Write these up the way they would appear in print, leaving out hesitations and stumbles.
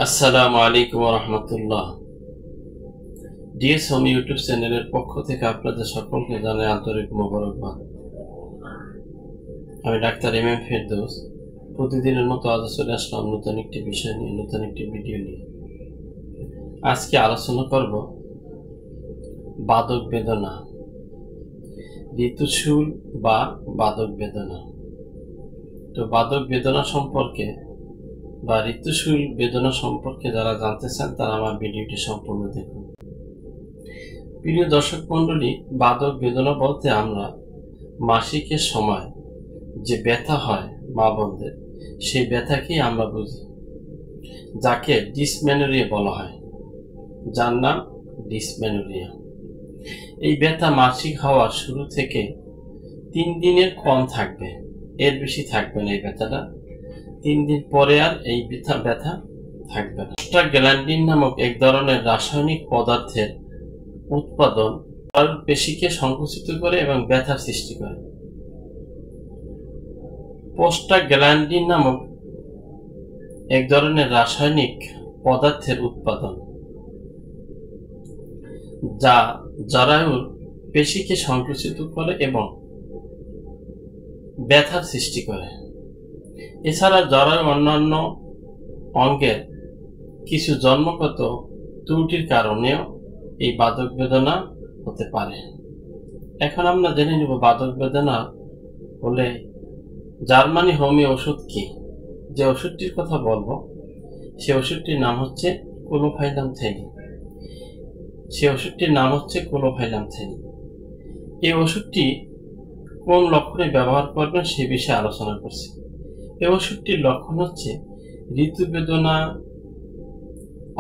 আসসালামু আলাইকুম ওয়া রাহমাতুল্লাহ। ডিএস হোম ইউটিউব চ্যানেলের পক্ষ থেকে আপনাদের সকলকে জানাই আন্তরিক মোবারকবাদ। আমি ডাক্তার এম ফেরদৌস। প্রতিদিনের মতো আজ চলে আসলাম নতুন একটি বিষয় নিয়ে, নতুন একটি ভিডিও নিয়ে। আজকে আলোচনা করব বাদক বেদনা, ঋতুশূল বা বাদক বেদনা। তো বাদক বেদনা সম্পর্কে বা ঋতুশূল বেদনা সম্পর্কে যারা জানতে চান তারা আমার ভিডিওটি সম্পূর্ণ দেখুন। প্রিয় দর্শক মণ্ডলী, বাদক বেদনা বলতে আমরা মাসিকের সময় যে ব্যথা হয় মা বোনদের, সেই ব্যথাকেই আমরা বুঝি, যাকে ডিসমেনোরিয়া বলা হয়, যার নাম ডিসমেনোরিয়া। এই ব্যথা মাসিক হওয়ার শুরু থেকে 3 দিনের কম থাকবে, এর বেশি থাকবে না। এই ব্যথাটা 3 দিন পরে আর এই ব্যথা থাকবে না। প্রোস্টাগ্ল্যান্ডিন নামক এক ধরনের রাসায়নিক পদার্থের উৎপাদন পেশিকে সংকুচিত করে এবং ব্যথার সৃষ্টি করে। প্রোস্টাগ্ল্যান্ডিন নামক এক ধরনের রাসায়নিক পদার্থের উৎপাদন, যা জরায়ুর পেশিকে সংকুচিত করে এবং ব্যথার সৃষ্টি করে। এছাড়া জরায়ুর অন্যান্য অঙ্গের কিছু জন্মগত ত্রুটির কারণেও এই বাদক বেদনা হতে পারে। এখন আমরা জেনে নেব বাদক বেদনা হলে জার্মানি হোমিও ওষুধ কি। যে ওষুধটির কথা বলবো সে ওষুধটির নাম হচ্ছে ক্লোফাইলামথেনি। এই ওষুধটি কোন লক্ষণে ব্যবহার করবেন সে বিষয়ে আলোচনা করছি। এই ওষুধটির লক্ষণ হচ্ছে ঋতু বেদনা,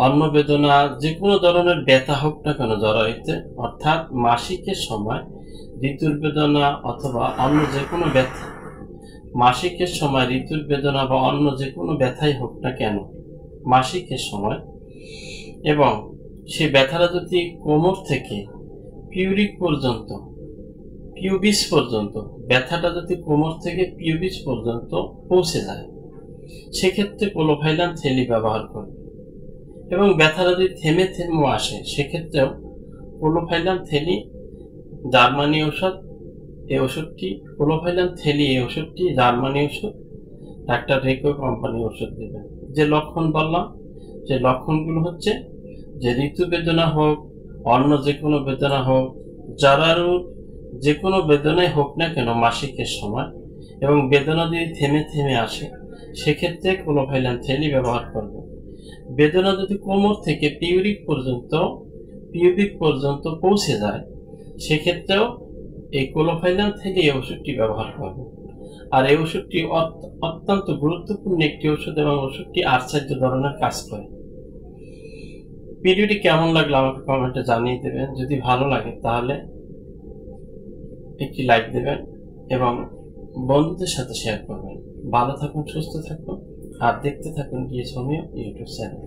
অন্ন বেদনা, যে কোনো ধরনের ব্যথা হোক না কেন জরায়ুতে, অর্থাৎ মাসিকের সময় ঋতুর বেদনা অথবা অন্য যে কোনো ব্যথা, মাসিকের সময় ঋতুর বেদনা বা অন্য যে কোনো ব্যথাই হোক না কেন মাসিকের সময়, এবং সেই ব্যথাটা যদি কোমর থেকে পিউবিস পর্যন্ত ব্যথাটা যদি কোমর থেকে পিউবিস পর্যন্ত পৌঁছে যায়, সেক্ষেত্রে ক্লোফাইলামথেনি ব্যবহার করবে। এবং ব্যথা যদি থেমে আসে, সেক্ষেত্রেও ক্লোফাইলামথেনি জার্মানি ওষুধ, এই ওষুধটি ক্লোফাইলামথেনি এই ওষুধটি জার্মানি ওষুধ, ডাক্তার রেকো কোম্পানি ওষুধ দেবে। যে লক্ষণ বললাম, যে লক্ষণগুলো হচ্ছে যে ঋতু বেদনা হোক, অন্য যে কোনো বেদনা হোক, জরায়ুর যে কোনো বেদনাই হোক না কেন মাসিকের সময়, এবং বেদনা যদি থেমে আসে, সেক্ষেত্রে ক্লোফাইলামথেনি ব্যবহার করবে। বেদনা যদি কোমর থেকে পিউবিক পর্যন্ত পৌঁছে যায়, সেক্ষেত্রেও এই ক্লোফাইলামথেনি এই ওষুধটি ব্যবহার করবে। আর এই ওষুধটি অত্যন্ত গুরুত্বপূর্ণ একটি ওষুধ এবং ওষুধটি আশ্চর্য ধরনের কাজ করে। ভিডিওটি কেমন লাগলো আমাকে কমেন্টে জানিয়ে দেবেন। যদি ভালো লাগে তাহলে একটি লাইক দেবেন এবং বন্ধুদের সাথে শেয়ার করবেন। ভালো থাকুন, সুস্থ থাকুন, আর দেখতে থাকুন ডিএস হোমিও ইউটিউব চ্যানেল।